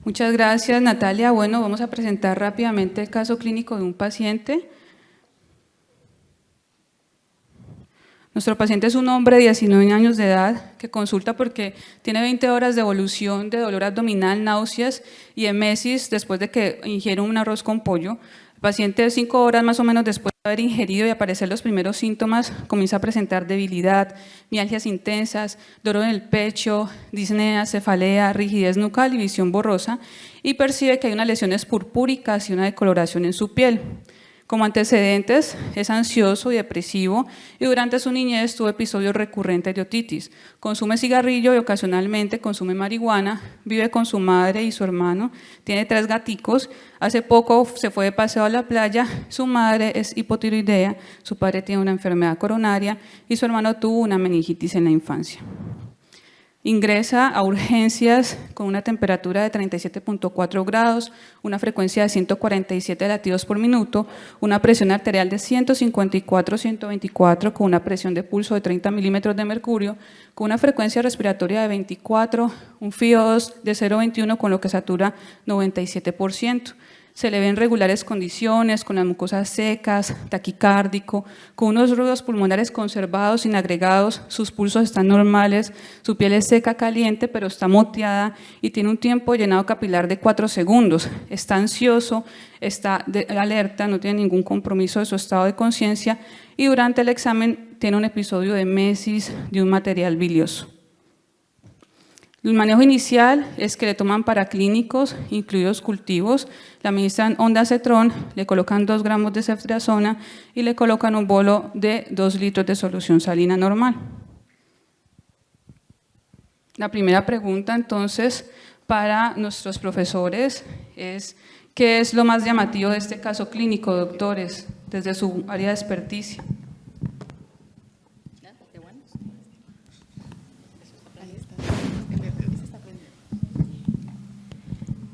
Muchas gracias, Natalia. Bueno, vamos a presentar rápidamente el caso clínico de un paciente. Nuestro paciente es un hombre de 19 años de edad que consulta porque tiene 20 horas de evolución de dolor abdominal, náuseas y emesis después de que ingiere un arroz con pollo. El paciente 5 horas más o menos después de haber ingerido y aparecer los primeros síntomas comienza a presentar debilidad, mialgias intensas, dolor en el pecho, disnea, cefalea, rigidez nucal y visión borrosa, y percibe que hay unas lesiones purpúricas y una decoloración en su piel. Como antecedentes, es ansioso y depresivo y durante su niñez tuvo episodios recurrentes de otitis. Consume cigarrillo y ocasionalmente consume marihuana, vive con su madre y su hermano, tiene 3 gaticos, hace poco se fue de paseo a la playa, su madre es hipotiroidea, su padre tiene una enfermedad coronaria y su hermano tuvo una meningitis en la infancia. Ingresa a urgencias con una temperatura de 37.4 grados, una frecuencia de 147 latidos por minuto, una presión arterial de 154-124 con una presión de pulso de 30 milímetros de mercurio, con una frecuencia respiratoria de 24, un FiO2 de 0,21 con lo que satura 97%. Se le ven regulares condiciones, con las mucosas secas, taquicárdico, con unos ruidos pulmonares conservados, sin agregados, sus pulsos están normales, su piel es seca, caliente, pero está moteada y tiene un tiempo llenado capilar de 4 segundos. Está ansioso, está alerta, no tiene ningún compromiso de su estado de conciencia y durante el examen tiene un episodio de emesis de un material bilioso. El manejo inicial es que le toman paraclínicos, incluidos cultivos, le administran ondansetron, le colocan 2 gramos de ceftriaxona y le colocan un bolo de 2 litros de solución salina normal. La primera pregunta, entonces, para nuestros profesores es: ¿qué es lo más llamativo de este caso clínico, doctores, desde su área de experticia?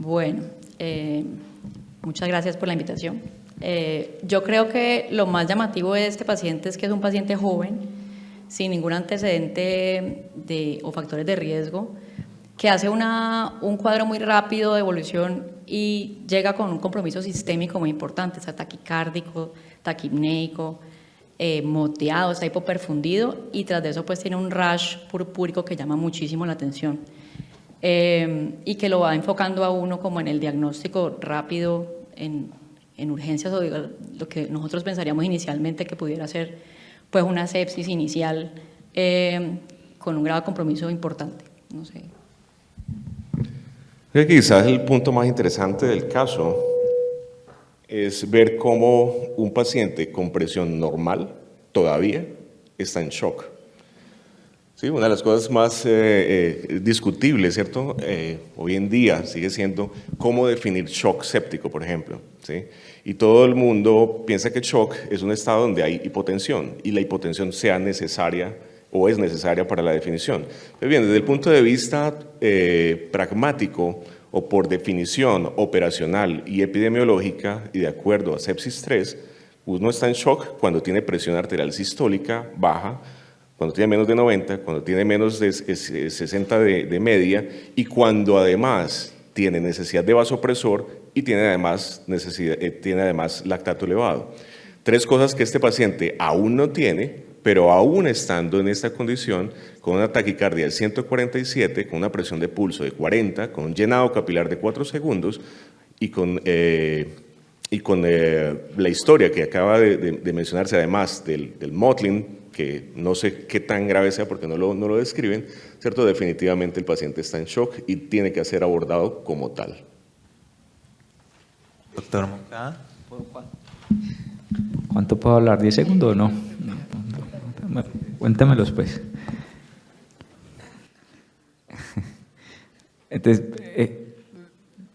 Bueno, muchas gracias por la invitación. Yo creo que lo más llamativo de este paciente es que es un paciente joven, sin ningún antecedente o factores de riesgo, que hace un cuadro muy rápido de evolución y llega con un compromiso sistémico muy importante, está taquicárdico, taquipneico, moteado, está hipoperfundido y tras de eso pues tiene un rash purpúrico que llama muchísimo la atención. Y que lo va enfocando a uno como en el diagnóstico rápido en urgencias o lo que nosotros pensaríamos inicialmente que pudiera ser pues una sepsis inicial con un grado de compromiso importante. No sé. Creo que quizás el punto más interesante del caso es ver cómo un paciente con presión normal todavía está en shock. Sí, una de las cosas más discutibles, ¿cierto? Hoy en día sigue siendo cómo definir shock séptico, por ejemplo, ¿sí? Y todo el mundo piensa que shock es un estado donde hay hipotensión y la hipotensión sea necesaria o es necesaria para la definición. Pero bien, desde el punto de vista pragmático o por definición operacional y epidemiológica y de acuerdo a sepsis 3, uno está en shock cuando tiene presión arterial sistólica baja, cuando tiene menos de 90, cuando tiene menos de 60 de media y cuando además tiene necesidad de vasopresor y tiene además lactato elevado. 3 cosas que este paciente aún no tiene, pero aún estando en esta condición, con una taquicardia de 147, con una presión de pulso de 40, con un llenado capilar de 4 segundos y con la historia que acaba de mencionarse además del mottling, que no sé qué tan grave sea porque no lo describen, ¿cierto? Definitivamente el paciente está en shock y tiene que ser abordado como tal. Doctor Moncada, ¿cuánto puedo hablar? ¿10 segundos o no? Cuéntamelos pues. Entonces,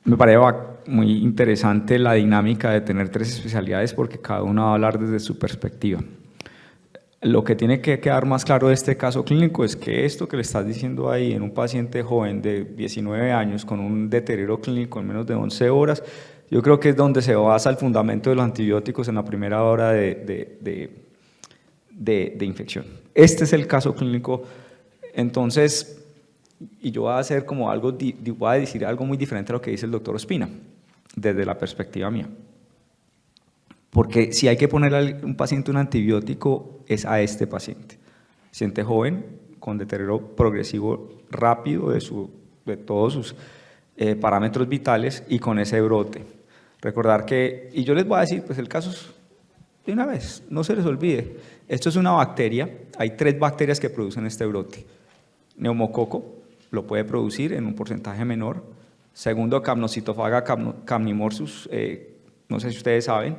me parece muy interesante la dinámica de tener 3 especialidades porque cada uno va a hablar desde su perspectiva. Lo que tiene que quedar más claro de este caso clínico es que esto que le estás diciendo ahí en un paciente joven de 19 años con un deterioro clínico en menos de 11 horas, yo creo que es donde se basa el fundamento de los antibióticos en la primera hora de infección. Este es el caso clínico. Entonces, y yo voy a hacer como algo, voy a decir algo muy diferente a lo que dice el doctor Ospina, desde la perspectiva mía. Porque si hay que poner a un paciente un antibiótico, es a este paciente. Paciente joven, con deterioro progresivo rápido de todos sus parámetros vitales y con ese brote. Recordar que, y yo les voy a decir, pues el caso es de una vez, no se les olvide, esto es una bacteria, hay 3 bacterias que producen este brote. Neumococo lo puede producir en un porcentaje menor. Segundo, Capnocitofaga camnimorsus, no sé si ustedes saben,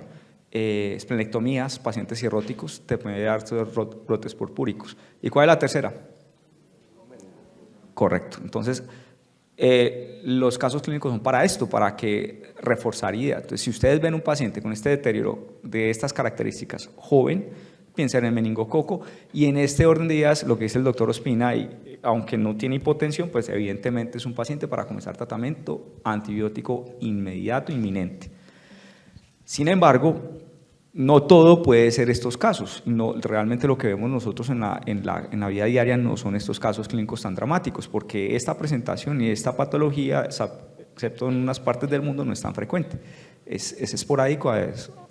esplenectomías, pacientes cirróticos, te puede dar brotes purpúricos. ¿Y cuál es la tercera? Correcto. Entonces, los casos clínicos son para esto, para que reforzaría. Entonces, si ustedes ven un paciente con este deterioro de estas características, joven, piensen en meningococo, y en este orden de ideas, lo que dice el doctor Ospina, y aunque no tiene hipotensión, pues evidentemente es un paciente para comenzar tratamiento antibiótico inmediato, inminente. Sin embargo, no todo puede ser estos casos. No, realmente lo que vemos nosotros en la vida diaria no son estos casos clínicos tan dramáticos, porque esta presentación y esta patología, excepto en unas partes del mundo, no es tan frecuente. Es esporádico,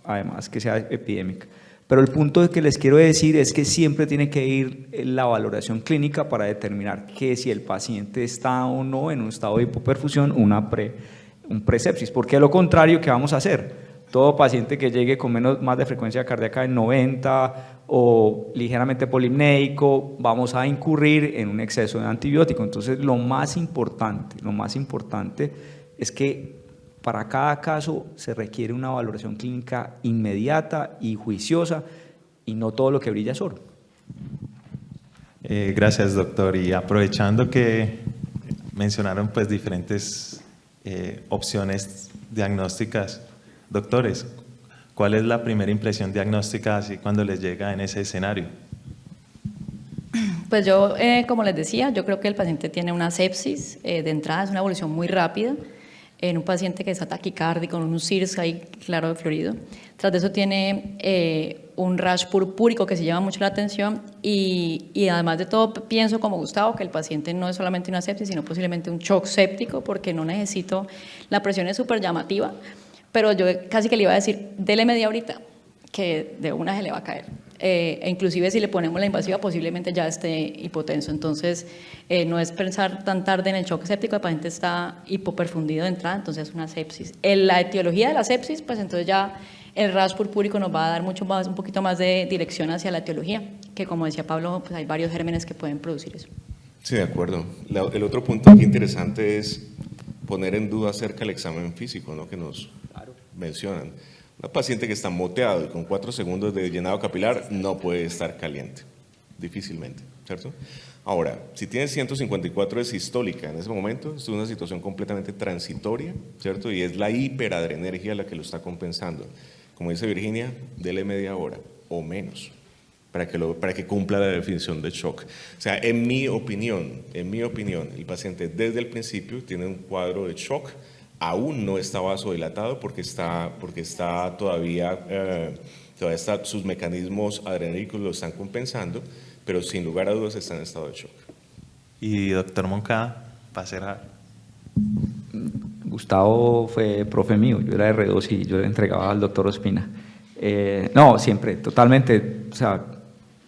además que sea epidémica. Pero el punto que les quiero decir es que siempre tiene que ir la valoración clínica para determinar que si el paciente está o no en un estado de hipoperfusión, un presepsis. Porque de lo contrario, ¿qué vamos a hacer? Todo paciente que llegue con más de frecuencia cardíaca de 90 o ligeramente polimnéico, vamos a incurrir en un exceso de antibiótico. Entonces, lo más importante es que para cada caso se requiere una valoración clínica inmediata y juiciosa, y no todo lo que brilla es oro. Gracias, doctor. Y aprovechando que mencionaron pues diferentes opciones diagnósticas, doctores, ¿cuál es la primera impresión diagnóstica así cuando les llega en ese escenario? Pues yo, como les decía, yo creo que el paciente tiene una sepsis, de entrada es una evolución muy rápida, en un paciente que está taquicárdico, con un CIRS ahí claro de florido. Tras de eso tiene un rash purpúrico que se llama mucho la atención, y además de todo pienso como Gustavo que el paciente no es solamente una sepsis, sino posiblemente un shock séptico, porque no necesito, la presión es súper llamativa, pero yo casi que le iba a decir, dele media horita, que de una se le va a caer. E inclusive si le ponemos la invasiva posiblemente ya esté hipotenso. Entonces no es pensar tan tarde en el shock séptico, el paciente está hipoperfundido de entrada, entonces es una sepsis. En la etiología de la sepsis, pues entonces ya el rash purpúrico nos va a dar un poquito más de dirección hacia la etiología, que como decía Pablo, pues hay varios gérmenes que pueden producir eso. Sí, de acuerdo. El otro punto aquí interesante es poner en duda acerca del examen físico, ¿no?, que nos mencionan. Una paciente que está moteado y con 4 segundos de llenado capilar no puede estar caliente, difícilmente, ¿cierto? Ahora, si tiene 154 de sistólica en ese momento, es una situación completamente transitoria, ¿cierto? Y es la hiperadrenergia la que lo está compensando. Como dice Virginia, dele media hora o menos para que cumpla la definición de shock. O sea, en mi opinión, el paciente desde el principio tiene un cuadro de shock. Aún no está vasodilatado porque todavía sus mecanismos adrenérgicos lo están compensando, pero sin lugar a dudas está en estado de shock. Y doctor Moncada, para cerrar. Gustavo fue profe mío, yo era R2 y yo le entregaba al doctor Ospina. No, siempre, totalmente, o sea,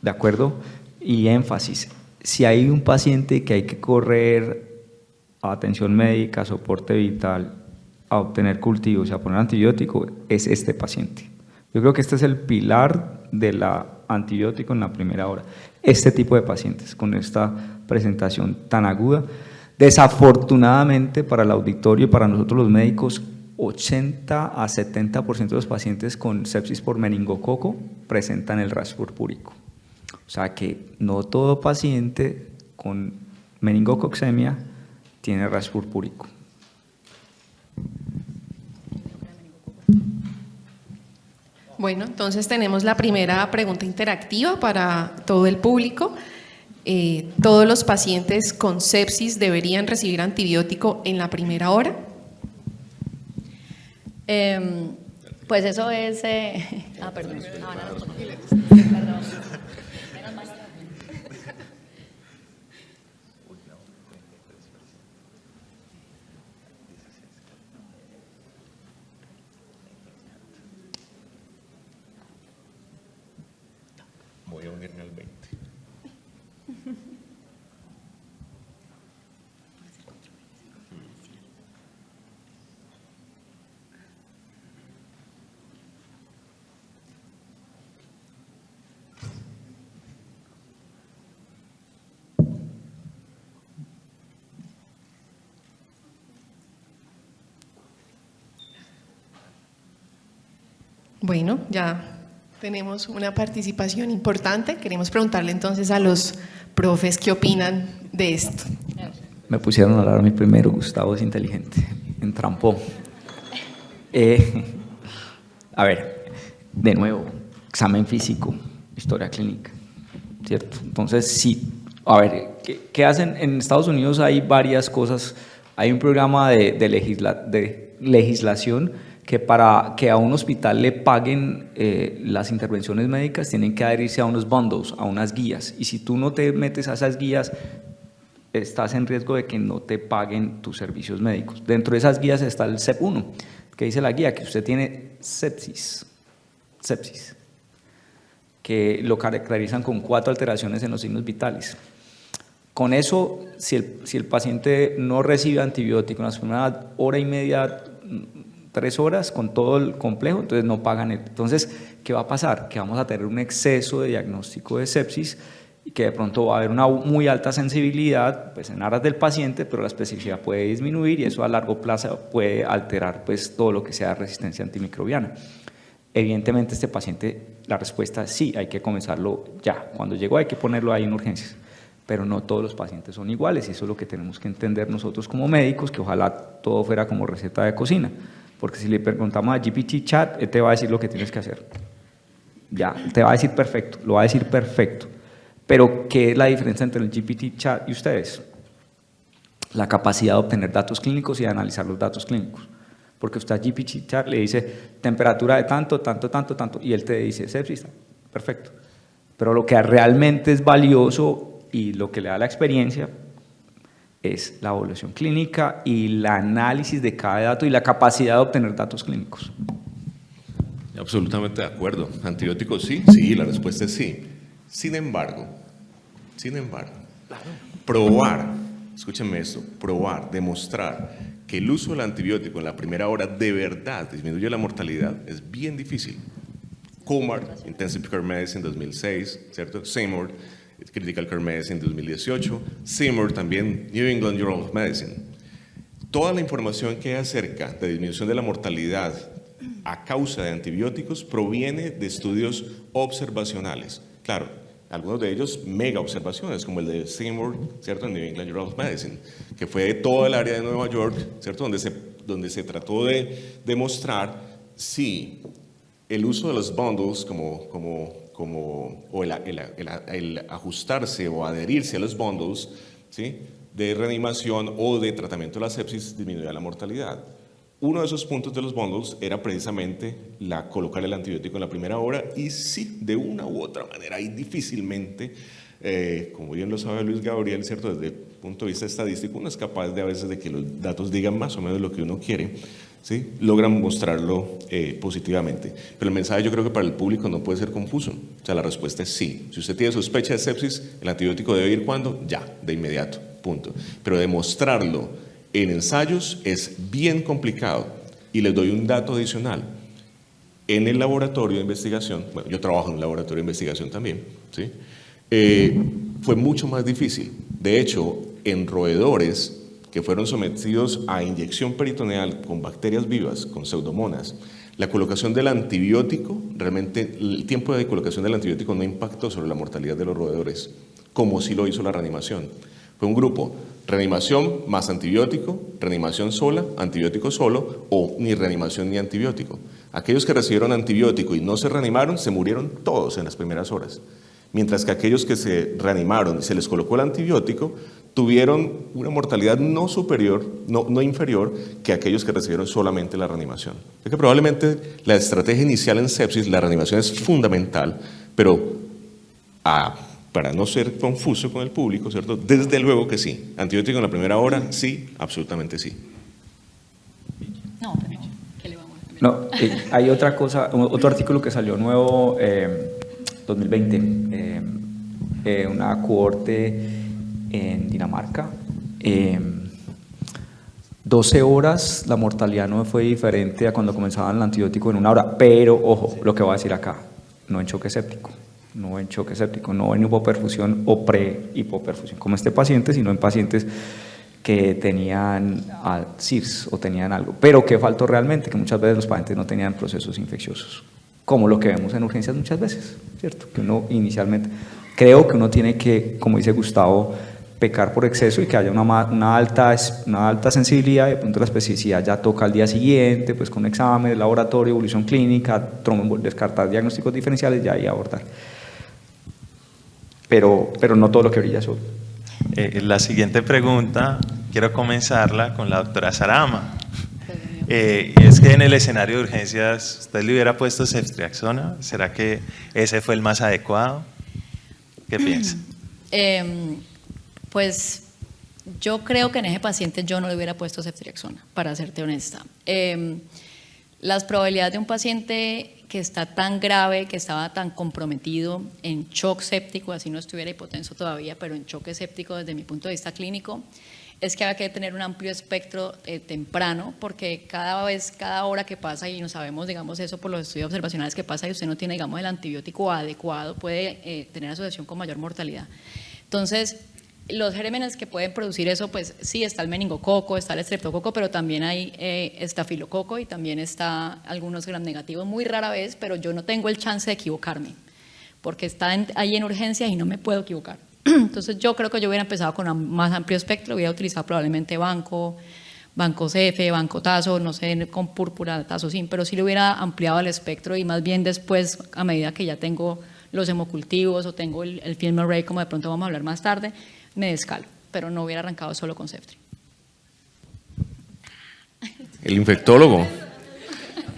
de acuerdo, y énfasis. Si hay un paciente que hay que correr a atención médica, soporte vital, a obtener cultivos y a poner antibiótico, es este paciente. Yo creo que este es el pilar del antibiótico en la primera hora. Este tipo de pacientes con esta presentación tan aguda. Desafortunadamente para el auditorio y para nosotros los médicos, 80 a 70% de los pacientes con sepsis por meningococo presentan el rash purpúrico. O sea que no todo paciente con meningococcemia tiene rash purpúrico. Bueno, entonces tenemos la primera pregunta interactiva para todo el público. ¿Todos los pacientes con sepsis deberían recibir antibiótico en la primera hora? Pues eso es… perdón. Perdón. Bueno, ya tenemos una participación importante. Queremos preguntarle entonces a los profes qué opinan de esto. Me pusieron a hablar a mí primero, Gustavo es inteligente, entrampó. A ver, de nuevo, examen físico, historia clínica, ¿cierto? Entonces, sí, a ver, ¿qué hacen? En Estados Unidos hay varias cosas, hay un programa de legislación que para que a un hospital le paguen las intervenciones médicas tienen que adherirse a unos bundles, a unas guías, y si tú no te metes a esas guías, estás en riesgo de que no te paguen tus servicios médicos. Dentro de esas guías está el CEP1, que dice la guía que usted tiene sepsis, que lo caracterizan con 4 alteraciones en los signos vitales. Con eso, si el paciente no recibe antibiótico en las primeras hora y media, 3 horas, con todo el complejo, entonces no pagan. Entonces, ¿qué va a pasar? Que vamos a tener un exceso de diagnóstico de sepsis y que de pronto va a haber una muy alta sensibilidad pues, en aras del paciente, pero la especificidad puede disminuir y eso a largo plazo puede alterar pues, todo lo que sea resistencia antimicrobiana. Evidentemente, este paciente, la respuesta es sí, hay que comenzarlo ya. Cuando llegó hay que ponerlo ahí en urgencias, pero no todos los pacientes son iguales y eso es lo que tenemos que entender nosotros como médicos, que ojalá todo fuera como receta de cocina, porque si le preguntamos a GPT Chat, él te va a decir lo que tienes que hacer. Ya, te va a decir perfecto, lo va a decir perfecto. Pero, ¿qué es la diferencia entre el GPT Chat y ustedes? La capacidad de obtener datos clínicos y de analizar los datos clínicos. Porque usted a GPT Chat le dice temperatura de tanto, y él te dice sepsis, perfecto. Pero lo que realmente es valioso y lo que le da la experiencia es la evaluación clínica y el análisis de cada dato y la capacidad de obtener datos clínicos. Absolutamente de acuerdo. ¿Antibióticos sí? Sí, la respuesta es sí. Sin embargo, probar, escúchenme esto, probar, demostrar que el uso del antibiótico en la primera hora de verdad disminuye la mortalidad es bien difícil. Comar, Intensive Care Medicine 2006, ¿cierto? Seymour, Critical Care Medicine 2018, Seymour también, New England Journal of Medicine. Toda la información que hay acerca de disminución de la mortalidad a causa de antibióticos proviene de estudios observacionales. Claro, algunos de ellos mega observaciones, como el de Seymour, ¿cierto? En New England Journal of Medicine, que fue de toda el área de Nueva York, ¿cierto? Donde se trató de demostrar si el uso de los bundles o el ajustarse o adherirse a los bundles, ¿sí? De reanimación o de tratamiento de la sepsis disminuía la mortalidad. Uno de esos puntos de los bundles era precisamente colocar el antibiótico en la primera hora y sí, de una u otra manera, y difícilmente, como bien lo sabe Luis Gabriel, ¿cierto? Desde el punto de vista estadístico, uno es capaz de a veces de que los datos digan más o menos lo que uno quiere, ¿sí? Logran mostrarlo positivamente. Pero el mensaje yo creo que para el público no puede ser confuso. O sea, la respuesta es sí. Si usted tiene sospecha de sepsis, el antibiótico debe ir ¿cuándo? Ya, de inmediato, punto. Pero demostrarlo en ensayos es bien complicado y les doy un dato adicional. En el laboratorio de investigación, bueno, yo trabajo en un laboratorio de investigación también, ¿sí? Fue mucho más difícil. De hecho, en roedores que fueron sometidos a inyección peritoneal con bacterias vivas, con pseudomonas, la colocación del antibiótico, realmente el tiempo de colocación del antibiótico no impactó sobre la mortalidad de los roedores, como sí lo hizo la reanimación. Fue un grupo, reanimación más antibiótico, reanimación sola, antibiótico solo, o ni reanimación ni antibiótico. Aquellos que recibieron antibiótico y no se reanimaron, se murieron todos en las primeras horas. Mientras que aquellos que se reanimaron y se les colocó el antibiótico, tuvieron una mortalidad no inferior que aquellos que recibieron solamente la reanimación. Así que probablemente la estrategia inicial en sepsis, la reanimación es fundamental, pero para no ser confuso con el público, ¿cierto? Desde luego que sí. Antibiótico en la primera hora, sí, absolutamente sí. No, pero ¿qué le vamos a hacer? No, hay otra cosa, otro artículo que salió nuevo, 2020, una cohorte en Dinamarca. 12 horas, la mortalidad no fue diferente a cuando comenzaban el antibiótico en 1 hora, pero ojo, lo que voy a decir acá, no en choque séptico, no en hipoperfusión o pre-hipoperfusión como este paciente, sino en pacientes que tenían SIRS o tenían algo. Pero ¿qué faltó realmente? Que muchas veces los pacientes no tenían procesos infecciosos, como lo que vemos en urgencias muchas veces, ¿cierto? Que uno inicialmente, creo que uno tiene que, como dice Gustavo, pecar por exceso y que haya una alta sensibilidad, y de pronto la especificidad ya toca al día siguiente, pues con exámenes, laboratorio, evolución clínica, descartar diagnósticos diferenciales y ahí abordar. Pero no todo lo que brilla es oro. La siguiente pregunta, quiero comenzarla con la doctora Sarama. Es que en el escenario de urgencias, ¿usted le hubiera puesto ceftriaxona? ¿Será que ese fue el más adecuado? ¿Qué piensa? Pues yo creo que en ese paciente yo no le hubiera puesto ceftriaxona, para serte honesta. Las probabilidades de un paciente que está tan grave, que estaba tan comprometido en shock séptico, así no estuviera hipotenso todavía, pero en choque séptico desde mi punto de vista clínico, es que hay que tener un amplio espectro temprano, porque cada hora que pasa, y no sabemos, digamos, eso por los estudios observacionales que pasa, y usted no tiene, digamos, el antibiótico adecuado, puede tener asociación con mayor mortalidad. Entonces, los gérmenes que pueden producir eso, pues sí, está el meningococo, está el estreptococo, pero también hay estafilococo y también está algunos gram negativos, muy rara vez, pero yo no tengo el chance de equivocarme, porque está ahí en urgencias y no me puedo equivocar. Entonces yo creo que yo hubiera empezado con un más amplio espectro, hubiera utilizado probablemente banco CF, banco tazo, no sé, con púrpura, tazo sin, pero sí le hubiera ampliado el espectro y más bien después, a medida que ya tengo los hemocultivos o tengo el film array, como de pronto vamos a hablar más tarde, me descalo, pero no hubiera arrancado solo con Ceftri. El infectólogo.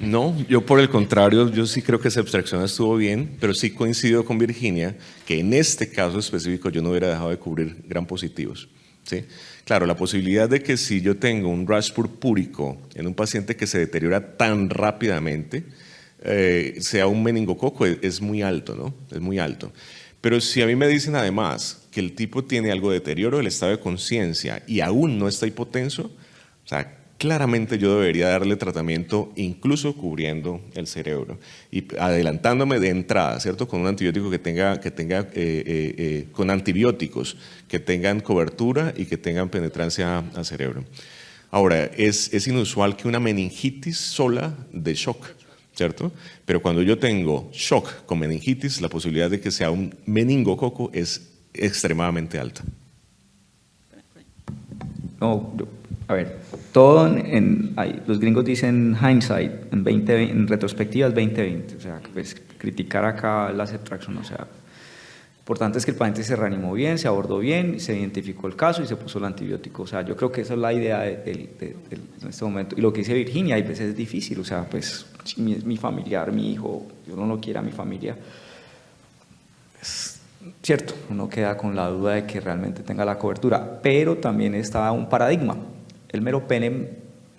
No, yo por el contrario, yo sí creo que ceftriaxona estuvo bien, pero sí coincido con Virginia que en este caso específico yo no hubiera dejado de cubrir gram positivos. ¿Sí? Claro, la posibilidad de que si yo tengo un rash purpúrico en un paciente que se deteriora tan rápidamente, sea un meningococo es muy alto, ¿no? Es muy alto. Pero si a mí me dicen además que el tipo tiene algo de deterioro del estado de conciencia y aún no está hipotenso, o sea, claramente yo debería darle tratamiento incluso cubriendo el cerebro y adelantándome de entrada, ¿cierto? Con un antibiótico con antibióticos que tengan cobertura y que tengan penetrancia al cerebro. Ahora, es inusual que una meningitis sola de shock, ¿cierto? Pero cuando yo tengo shock con meningitis, la posibilidad de que sea un meningococo es extremadamente alta. No, a ver, todo los gringos dicen hindsight, en retrospectiva es 2020, o sea, pues criticar acá la ceftriaxona, o sea, lo importante es que el paciente se reanimó bien, se abordó bien, se identificó el caso y se puso el antibiótico, o sea, yo creo que esa es la idea en este momento. Y lo que dice Virginia, hay veces es difícil, o sea, pues si es mi familiar, mi hijo, yo no lo quiero a mi familia, es cierto, uno queda con la duda de que realmente tenga la cobertura, pero también está un paradigma. El meropenem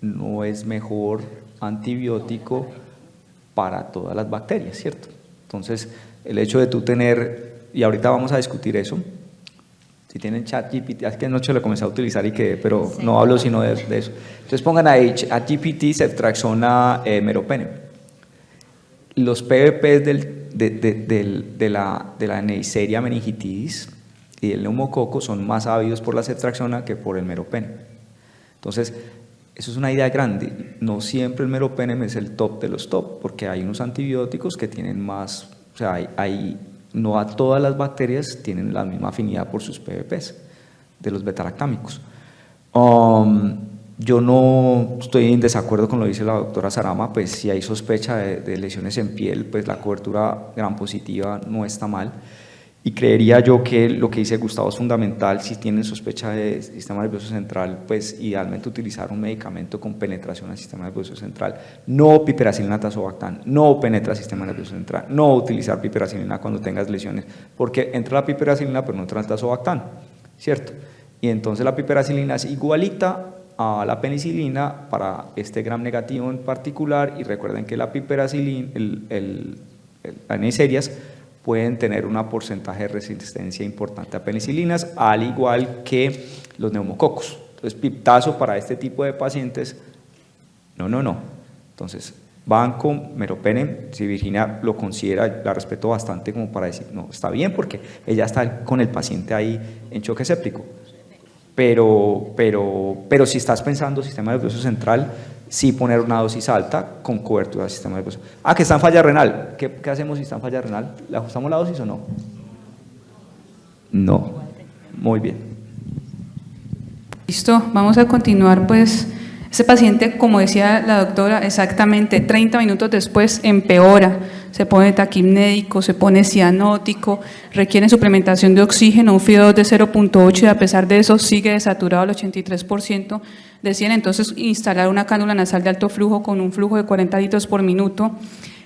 no es mejor antibiótico para todas las bacterias, ¿cierto? Entonces, el hecho de tú tener, y ahorita vamos a discutir eso, si tienen ChatGPT, es que anoche lo comencé a utilizar pero sí, no hablo sino de eso. Entonces pongan ahí ChatGPT, ceftriaxona, meropenem. Los PVPs de la Neisseria meningitidis y el neumococo son más ávidos por la ceftriaxona que por el meropenem. Entonces, eso es una idea grande. No siempre el meropenem es el top de los top, porque hay unos antibióticos que tienen más, o sea, no a todas las bacterias tienen la misma afinidad por sus PVPs de los betalactámicos. Yo no estoy en desacuerdo con lo que dice la doctora Sarama, pues si hay sospecha de lesiones en piel, pues la cobertura gram positiva no está mal. Y creería yo que lo que dice Gustavo es fundamental. Si tienen sospecha de sistema nervioso central, pues idealmente utilizar un medicamento con penetración al sistema nervioso central. No piperacilina tazobactam, no penetra al sistema nervioso central, no utilizar piperacilina cuando tengas lesiones, porque entra la piperacilina pero no entra el tazobactam, ¿cierto? Y entonces la piperacilina es igualita a la penicilina para este gram negativo en particular, y recuerden que la piperacilina, las Neisserias, pueden tener un porcentaje de resistencia importante a penicilinas, al igual que los neumococos. Entonces, piptazo para este tipo de pacientes, no. Entonces, van con meropenem. Si Virginia lo considera, la respeto bastante como para decir, no, está bien, porque ella está con el paciente ahí en choque séptico. Pero si estás pensando sistema nervioso central, sí poner una dosis alta con cobertura del sistema nervioso. Que está en falla renal. ¿Qué hacemos si está en falla renal? ¿Le ajustamos la dosis o no? No. Muy bien. Listo, vamos a continuar pues. Ese paciente, como decía la doctora, exactamente 30 minutos después empeora, se pone taquipnédico, se pone cianótico, requiere suplementación de oxígeno, un FIO2 de 0.8 y a pesar de eso sigue desaturado al 83%. Deciden entonces instalar una cánula nasal de alto flujo con un flujo de 40 litros por minuto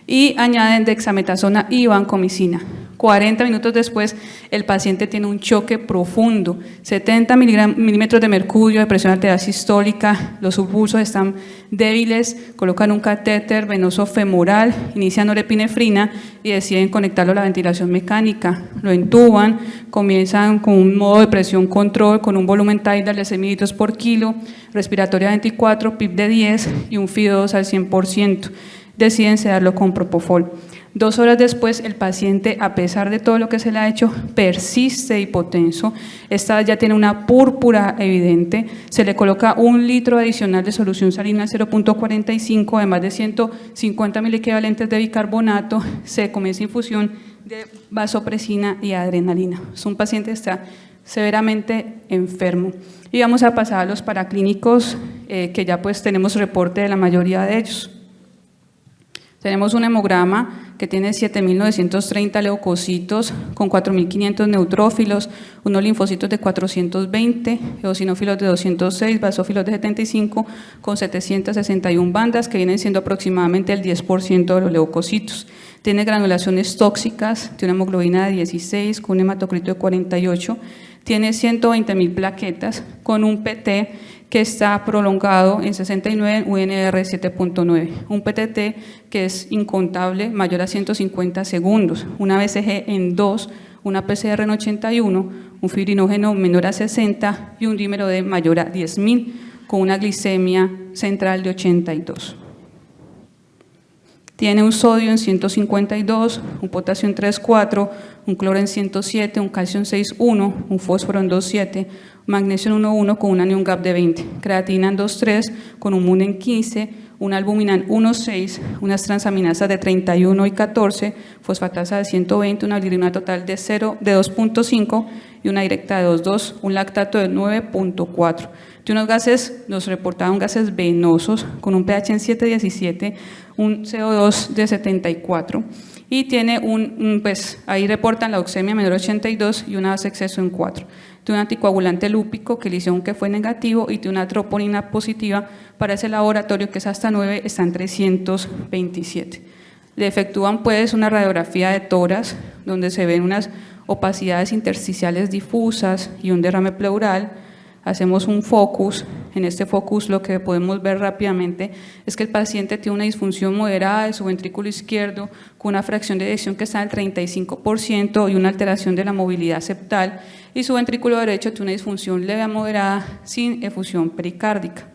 y añaden dexametasona y vancomicina. 40 minutos después, el paciente tiene un choque profundo, 70 milímetros de mercurio, de presión arterial sistólica, los pulsos están débiles, colocan un catéter venoso femoral, inician norepinefrina y deciden conectarlo a la ventilación mecánica. Lo intuban, comienzan con un modo de presión control, con un volumen tidal de 6 mililitros por kilo, respiratoria 24, PIP de 10 y un FIO2 al 100%. Deciden sedarlo con propofol. 2 horas después, el paciente, a pesar de todo lo que se le ha hecho, persiste hipotenso. Esta ya tiene una púrpura evidente. Se le coloca 1 litro adicional de solución salina 0.45, además de 150 miliequivalentes de bicarbonato. Se comienza infusión de vasopresina y adrenalina. Es un paciente que está severamente enfermo. Y vamos a pasar a los paraclínicos, que ya pues tenemos reporte de la mayoría de ellos. Tenemos un hemograma que tiene 7.930 leucocitos con 4.500 neutrófilos, unos linfocitos de 420, eosinófilos de 206, basófilos de 75, con 761 bandas, que vienen siendo aproximadamente el 10% de los leucocitos. Tiene granulaciones tóxicas, tiene una hemoglobina de 16, con un hematocrito de 48, tiene 120.000 plaquetas, con un PT que está prolongado en 69, UNR 7.9, un PTT que es incontable, mayor a 150 segundos, una BCG en 2, una PCR en 81, un fibrinógeno menor a 60 y un dímero D mayor a 10.000, con una glicemia central de 82. Tiene un sodio en 152, un potasio en 3,4, un cloro en 107, un calcio en 6,1, un fósforo en 2,7, magnesio en 1,1 con un anion gap de 20, creatina en 2,3 con un MUN en 15, una albúmina en 1,6, unas transaminasas de 31 y 14, fosfatasa de 120, una bilirrubina total de 2,5 y una directa de 2,2, un lactato de 9,4. De unos gases, nos reportaban gases venosos con un pH en 7,17, un CO2 de 74 y tiene pues ahí reportan la oxemia menor a 82 y una base exceso en 4. Tiene un anticoagulante lúpico que le hicieron que fue negativo y tiene una troponina positiva para ese laboratorio que es hasta 9, está en 327. Le efectúan pues una radiografía de tórax donde se ven unas opacidades intersticiales difusas y un derrame pleural. Hacemos un focus. En este focus lo que podemos ver rápidamente es que el paciente tiene una disfunción moderada de su ventrículo izquierdo con una fracción de eyección que está al 35% y una alteración de la movilidad septal, y su ventrículo derecho tiene una disfunción leve a moderada sin efusión pericárdica.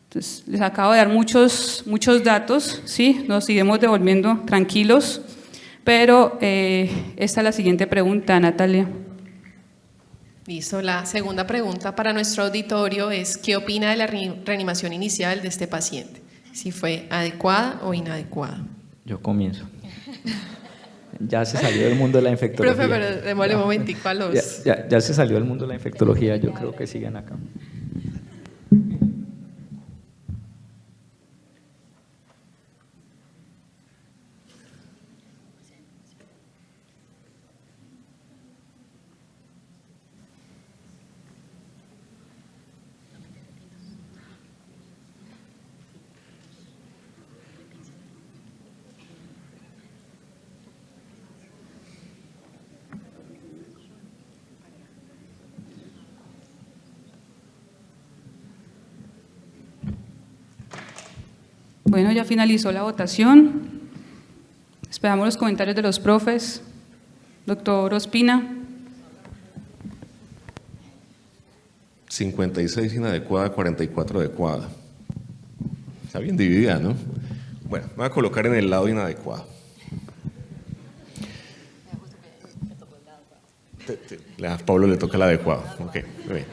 Entonces, les acabo de dar muchos datos, ¿sí? Nos seguimos devolviendo tranquilos, pero esta es la siguiente pregunta, Natalia. Listo, la segunda pregunta para nuestro auditorio es: ¿qué opina de la reanimación inicial de este paciente? ¿Si fue adecuada o inadecuada? Yo comienzo. Ya se salió del mundo de la infectología. Profe, pero démosle un momentico a los… Ya se salió del mundo de la infectología, yo creo que siguen acá. Bueno, ya finalizó la votación. Esperamos los comentarios de los profes. Doctor Ospina. 56 inadecuada, 44 adecuada. Está bien dividida, ¿no? Bueno, me voy a colocar en el lado inadecuado. A Pablo le toca el adecuado. Ok, muy bien.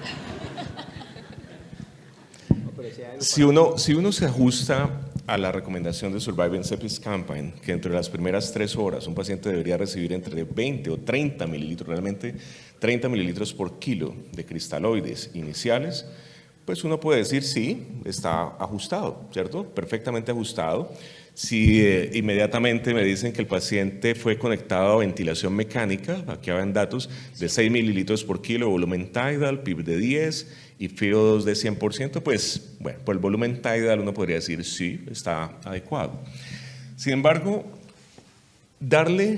Si uno se ajusta a la recomendación de Surviving Sepsis Campaign, que entre las primeras 3 horas un paciente debería recibir entre 20 o 30 mililitros, realmente 30 mililitros por kilo de cristaloides iniciales, pues uno puede decir sí, está ajustado, ¿cierto? Perfectamente ajustado. Si inmediatamente me dicen que el paciente fue conectado a ventilación mecánica, aquí van datos de 6 mililitros por kilo, volumen tidal, PIB de 10 y FiO2 de 100%, pues bueno, por el volumen tidal uno podría decir sí, está adecuado. Sin embargo, darle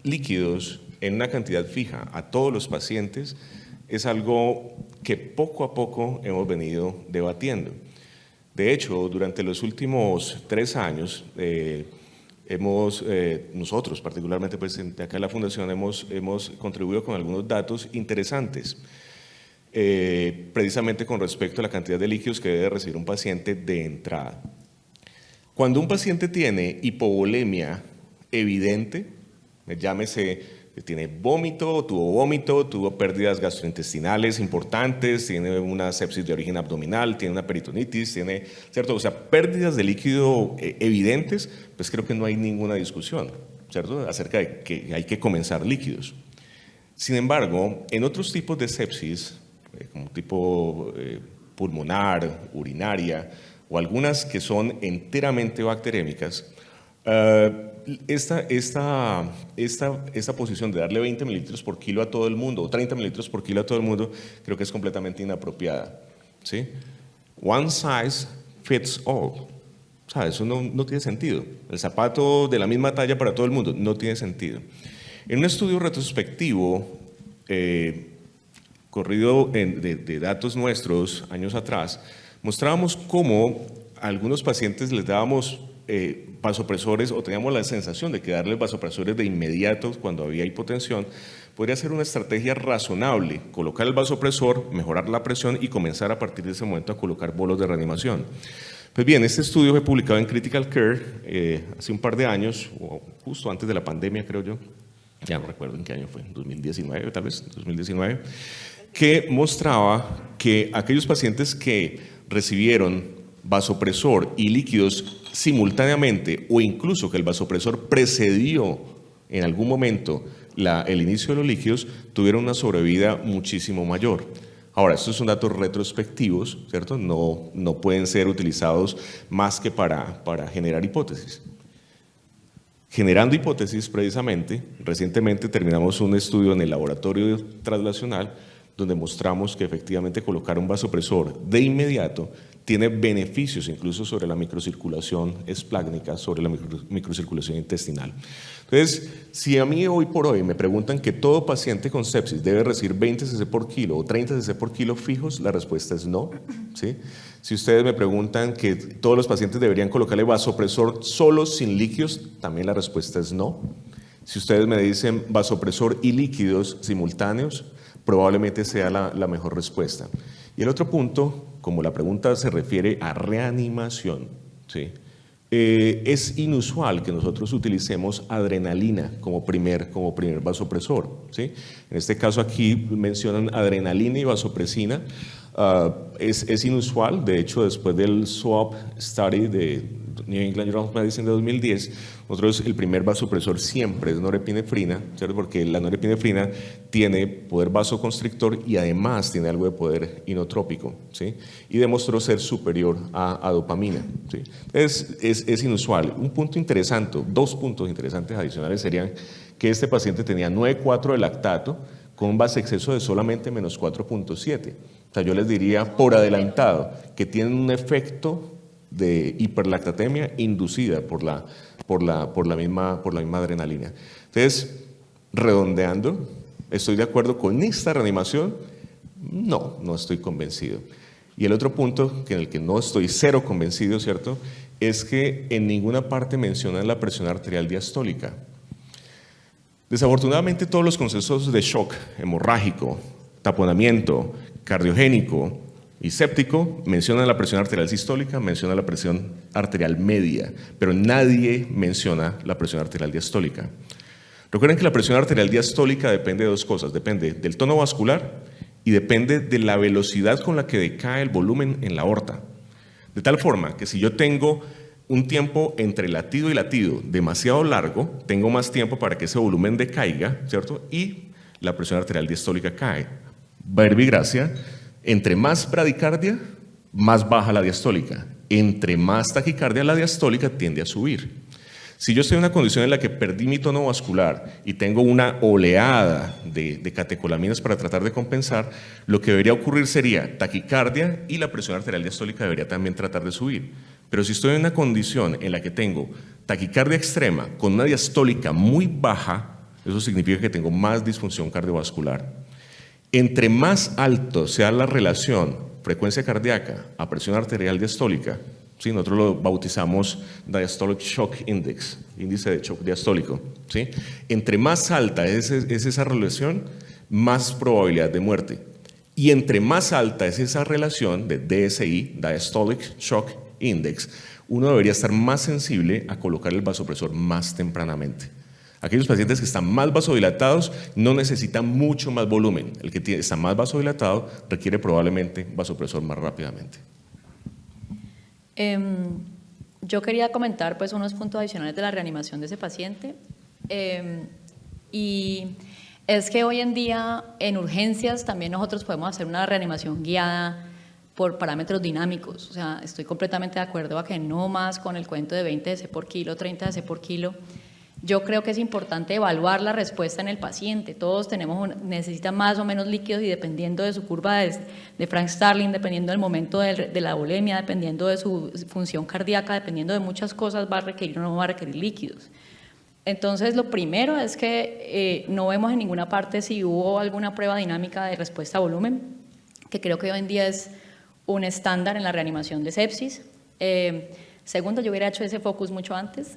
líquidos en una cantidad fija a todos los pacientes es algo que poco a poco hemos venido debatiendo. De hecho, durante los últimos 3 años, nosotros particularmente pues, acá en la Fundación hemos contribuido con algunos datos interesantes, precisamente con respecto a la cantidad de líquidos que debe recibir un paciente de entrada. Cuando un paciente tiene hipovolemia evidente, llámese tiene vómito, tuvo pérdidas gastrointestinales importantes, tiene una sepsis de origen abdominal, tiene una peritonitis, ¿cierto? O sea, pérdidas de líquido evidentes, pues creo que no hay ninguna discusión, ¿cierto? Acerca de que hay que comenzar líquidos. Sin embargo, en otros tipos de sepsis, como tipo pulmonar, urinaria, o algunas que son enteramente bacteriémicas, esta posición de darle 20 mililitros por kilo a todo el mundo o 30 mililitros por kilo a todo el mundo creo que es completamente inapropiada, ¿sí? One size fits all. O sea, eso no tiene sentido. El zapato de la misma talla para todo el mundo no tiene sentido. En un estudio retrospectivo corrido de datos nuestros años atrás, mostrábamos cómo a algunos pacientes les dábamos vasopresores o teníamos la sensación de que darles vasopresores de inmediato cuando había hipotensión podría ser una estrategia razonable, colocar el vasopresor, mejorar la presión y comenzar a partir de ese momento a colocar bolos de reanimación. Pues bien, este estudio fue publicado en Critical Care hace un par de años, o justo antes de la pandemia creo yo, ya no recuerdo en qué año fue, 2019 tal vez, 2019, que mostraba que aquellos pacientes que recibieron vasopresor y líquidos simultáneamente o incluso que el vasopresor precedió en algún momento el inicio de los líquidos, tuvieron una sobrevida muchísimo mayor. Ahora, estos son datos retrospectivos, ¿cierto? No pueden ser utilizados más que para generar hipótesis. Generando hipótesis, precisamente, recientemente terminamos un estudio en el laboratorio translacional donde mostramos que efectivamente colocar un vasopresor de inmediato tiene beneficios incluso sobre la microcirculación esplácnica, sobre la microcirculación intestinal. Entonces, si a mí hoy por hoy me preguntan que todo paciente con sepsis debe recibir 20 cc por kilo o 30 cc por kilo fijos, la respuesta es no, ¿sí? Si ustedes me preguntan que todos los pacientes deberían colocarle vasopresor solo sin líquidos, también la respuesta es no. Si ustedes me dicen vasopresor y líquidos simultáneos, probablemente sea la mejor respuesta. Y el otro punto, como la pregunta se refiere a reanimación, ¿sí? Es inusual que nosotros utilicemos adrenalina como primer vasopresor, ¿sí? En este caso aquí mencionan adrenalina y vasopresina. Es inusual, de hecho después del SWAP Study de New England Journal of Medicine de 2010, nosotros el primer vasopresor siempre es norepinefrina, ¿cierto? Porque la norepinefrina tiene poder vasoconstrictor y además tiene algo de poder inotrópico, ¿sí? Y demostró ser superior a dopamina, ¿sí? Es inusual. Un punto interesante, 2 puntos interesantes adicionales serían que este paciente tenía 9.4 de lactato con un base exceso de solamente menos 4.7. O sea, yo les diría por adelantado que tienen un efecto de hiperlactatemia inducida por la misma adrenalina. Entonces, redondeando, ¿estoy de acuerdo con esta reanimación? No estoy convencido. Y el otro punto en el que no estoy cero convencido, ¿cierto?, es que en ninguna parte mencionan la presión arterial diastólica. Desafortunadamente, todos los conceptos de shock hemorrágico, taponamiento, cardiogénico y séptico mencionan la presión arterial sistólica, mencionan la presión arterial media, pero nadie menciona la presión arterial diastólica. Recuerden que la presión arterial diastólica depende de dos cosas, depende del tono vascular y depende de la velocidad con la que decae el volumen en la aorta. De tal forma que si yo tengo un tiempo entre latido y latido demasiado largo, tengo más tiempo para que ese volumen decaiga, ¿cierto? Y la presión arterial diastólica cae. Verbigracia, entre más bradicardia, más baja la diastólica. Entre más taquicardia, la diastólica tiende a subir. Si yo estoy en una condición en la que perdí mi tono vascular y tengo una oleada de catecolaminas para tratar de compensar, lo que debería ocurrir sería taquicardia y la presión arterial diastólica debería también tratar de subir. Pero si estoy en una condición en la que tengo taquicardia extrema con una diastólica muy baja, eso significa que tengo más disfunción cardiovascular. Entre más alto sea la relación frecuencia cardíaca a presión arterial diastólica, ¿sí? Nosotros lo bautizamos Diastolic Shock Index, índice de shock diastólico, ¿sí? Entre más alta es esa relación, más probabilidad de muerte. Y entre más alta es esa relación de DSI, Diastolic Shock Index, uno debería estar más sensible a colocar el vasopresor más tempranamente. Aquellos pacientes que están más vasodilatados no necesitan mucho más volumen. El que está más vasodilatado requiere probablemente vasopresor más rápidamente. Yo quería comentar pues unos puntos adicionales de la reanimación de ese paciente. Y es que hoy en día en urgencias también nosotros podemos hacer una reanimación guiada por parámetros dinámicos. O sea, estoy completamente de acuerdo a que no más con el cuento de 20 dc por kilo, 30 dc por kilo. Yo creo que es importante evaluar la respuesta en el paciente. Todos necesitan más o menos líquidos y dependiendo de su curva de Frank Starling, dependiendo del momento de la bulimia, dependiendo de su función cardíaca, dependiendo de muchas cosas, va a requerir o no va a requerir líquidos. Entonces, lo primero es que no vemos en ninguna parte si hubo alguna prueba dinámica de respuesta a volumen, que creo que hoy en día es un estándar en la reanimación de sepsis. Segundo, yo hubiera hecho ese focus mucho antes.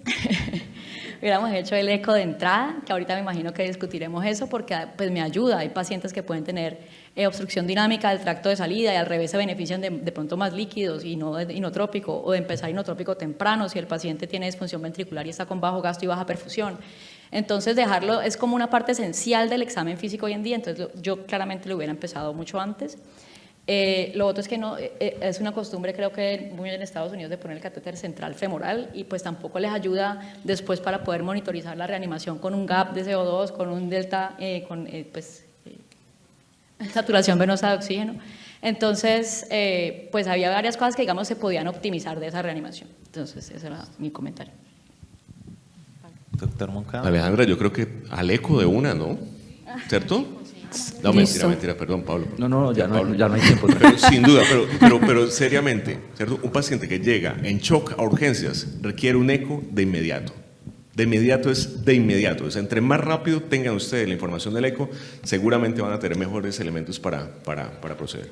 Hubiéramos hecho el eco de entrada, que ahorita me imagino que discutiremos eso, porque pues, me ayuda. Hay pacientes que pueden tener obstrucción dinámica del tracto de salida y al revés se benefician de pronto más líquidos y no de inotrópico, o de empezar inotrópico temprano si el paciente tiene disfunción ventricular y está con bajo gasto y baja perfusión. Entonces, dejarlo es como una parte esencial del examen físico hoy en día, entonces yo claramente lo hubiera empezado mucho antes. Lo otro es que no, es una costumbre, creo que muy en Estados Unidos, de poner el catéter central femoral y pues tampoco les ayuda después para poder monitorizar la reanimación con un gap de CO2, con un delta, saturación venosa de oxígeno. Entonces, pues había varias cosas que digamos se podían optimizar de esa reanimación. Entonces, ese era mi comentario. Doctor Moncada. Alejandra, yo creo que al eco de una, ¿no? ¿Cierto? No, mentira, perdón, Pablo. No, ya no hay tiempo. Pero, sin duda, pero seriamente, ¿cierto? Un paciente que llega en shock a urgencias requiere un eco de inmediato. De inmediato es de inmediato. O sea, entre más rápido tengan ustedes la información del eco, seguramente van a tener mejores elementos para proceder.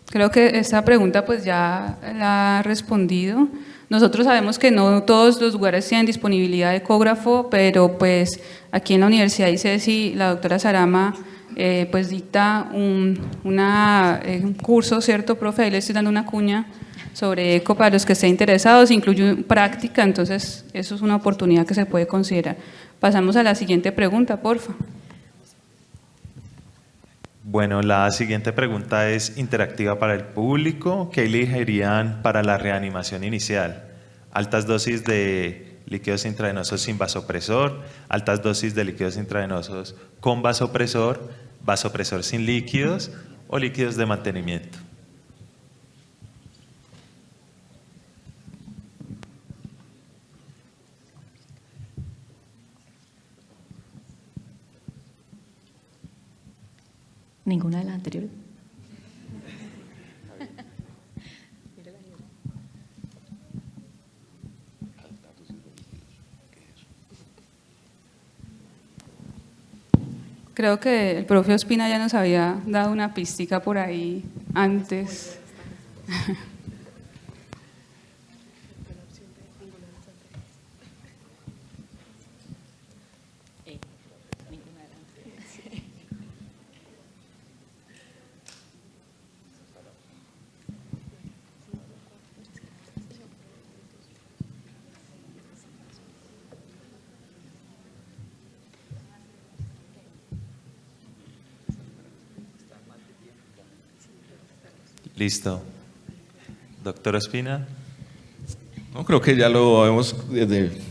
Creo que esta pregunta pues ya la ha respondido. Nosotros sabemos que no todos los lugares tienen disponibilidad de ecógrafo, pero pues aquí en la Universidad de ICESI la doctora Sarama pues dicta un curso, ¿cierto, profe? Ahí le estoy dando una cuña sobre eco para los que estén interesados, incluye práctica, entonces eso es una oportunidad que se puede considerar. Pasamos a la siguiente pregunta, porfa. Bueno, la siguiente pregunta es interactiva para el público. ¿Qué elegirían para la reanimación inicial? Altas dosis de líquidos intravenosos sin vasopresor, altas dosis de líquidos intravenosos con vasopresor, vasopresor sin líquidos o líquidos de mantenimiento. Ninguna de las anteriores. Creo que el profe Ospina ya nos había dado una pistica por ahí antes. Listo. Doctor Ospina. No, creo que ya lo hemos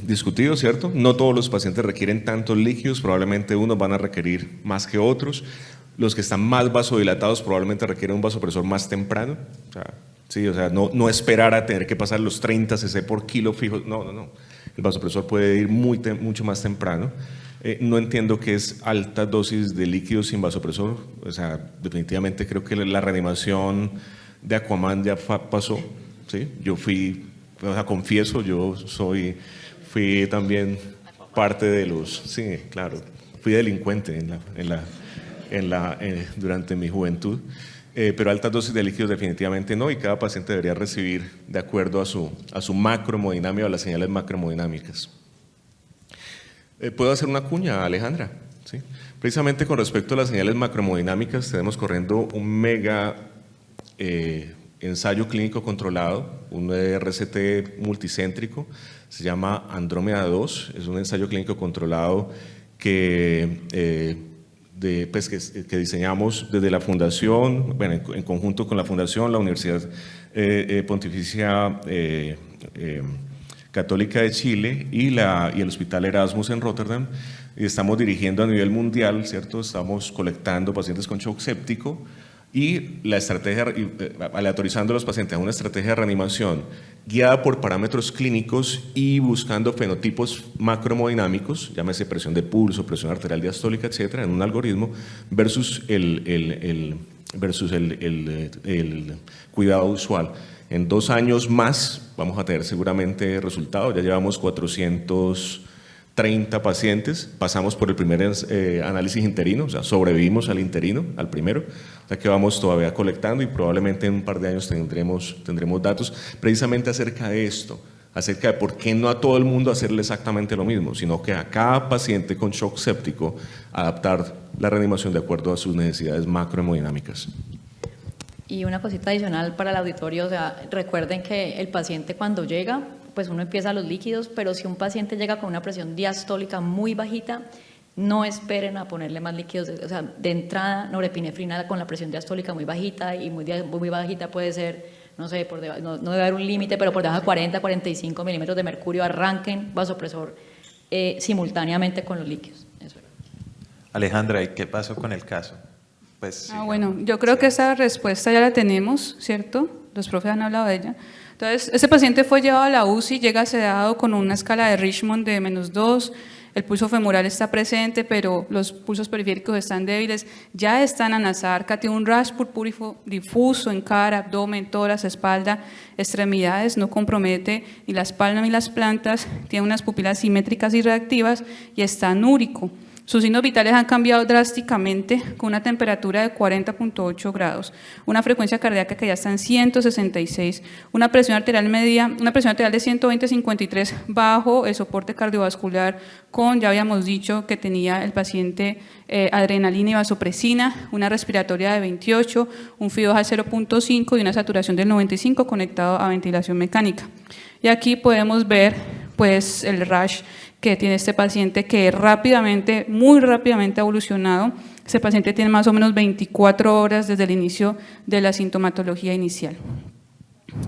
discutido, ¿cierto? No todos los pacientes requieren tantos líquidos, probablemente unos van a requerir más que otros. Los que están más vasodilatados probablemente requieren un vasopresor más temprano. O sea, sí, o sea, no esperar a tener que pasar los 30 cc por kilo fijos. No. El vasopresor puede ir mucho más temprano. No entiendo qué es alta dosis de líquidos sin vasopresor. O sea, definitivamente creo que la reanimación de Aquaman ya pasó. ¿Sí? Yo confieso, fui también parte de los, sí, claro, fui delincuente durante mi juventud, pero altas dosis de líquidos definitivamente no, y cada paciente debería recibir de acuerdo a su macrohemodinámica o a las señales macrohemodinámicas. ¿Puedo hacer una cuña, Alejandra? ¿Sí? Precisamente con respecto a las señales macrohemodinámicas, tenemos corriendo un mega ensayo clínico controlado, un RCT multicéntrico, se llama Andrómeda 2, es un ensayo clínico controlado que diseñamos desde la Fundación, bueno, en conjunto con la Fundación, la Universidad Pontificia Católica de Chile y el Hospital Erasmus en Rotterdam, y estamos dirigiendo a nivel mundial, ¿cierto? Estamos colectando pacientes con shock séptico y la estrategia, aleatorizando a los pacientes a una estrategia de reanimación guiada por parámetros clínicos y buscando fenotipos macrohemodinámicos, llámese presión de pulso, presión arterial diastólica, etcétera, en un algoritmo versus el cuidado usual. En 2 años más vamos a tener seguramente resultados. Ya llevamos 430 pacientes, pasamos por el primer análisis interino, o sea, sobrevivimos al interino, al primero, o sea que vamos todavía colectando y probablemente en un par de años tendremos datos precisamente acerca de esto, acerca de por qué no a todo el mundo hacerle exactamente lo mismo, sino que a cada paciente con shock séptico adaptar la reanimación de acuerdo a sus necesidades macrohemodinámicas. Y una cosita adicional para el auditorio, o sea, recuerden que el paciente cuando llega, pues uno empieza los líquidos, pero si un paciente llega con una presión diastólica muy bajita, no esperen a ponerle más líquidos, o sea, de entrada norepinefrina con la presión diastólica muy bajita, y muy bajita puede ser, no sé, no debe haber un límite, pero por debajo de 40, 45 milímetros de mercurio, arranquen vasopresor simultáneamente con los líquidos. Eso era. Alejandra, ¿y qué pasó con el caso? Pues, Bueno, yo creo que esa respuesta ya la tenemos, ¿cierto? Los profes han hablado de ella. Entonces, ese paciente fue llevado a la UCI, llega sedado con una escala de Richmond de -2, el pulso femoral está presente, pero los pulsos periféricos están débiles, ya está en anasarca, tiene un rash purpúrico difuso en cara, abdomen, tórax, espalda, extremidades, no compromete ni las palmas ni las plantas, tiene unas pupilas simétricas y reactivas y está anúrico. Sus signos vitales han cambiado drásticamente, con una temperatura de 40.8 grados, una frecuencia cardíaca que ya está en 166, una presión arterial media, una presión arterial de 120/53 bajo el soporte cardiovascular, ya habíamos dicho que tenía el paciente adrenalina y vasopresina, una respiratoria de 28, un FIO de 0.5 y una saturación del 95 conectado a ventilación mecánica. Y aquí podemos ver pues el rash que tiene este paciente, que rápidamente, muy rápidamente ha evolucionado. Este paciente tiene más o menos 24 horas desde el inicio de la sintomatología inicial.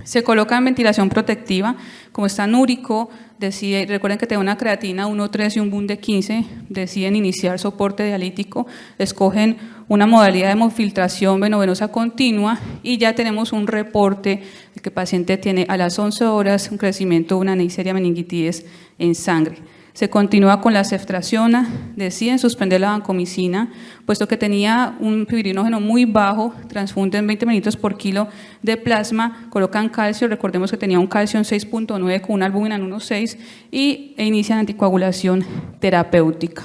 Se coloca en ventilación protectiva, como está anúrico, recuerden que tiene una creatina 1,3 y un BUN de 15, deciden iniciar soporte dialítico, escogen una modalidad de hemofiltración venovenosa continua y ya tenemos un reporte de que el paciente tiene a las 11 horas un crecimiento de una Neisseria meningitidis en sangre. Se continúa con la ceftriaxona, deciden suspender la vancomicina, puesto que tenía un fibrinógeno muy bajo, transfunden 20 mililitros por kilo de plasma, colocan calcio, recordemos que tenía un calcio en 6.9 con una albúmina en 1.6 e inician anticoagulación terapéutica.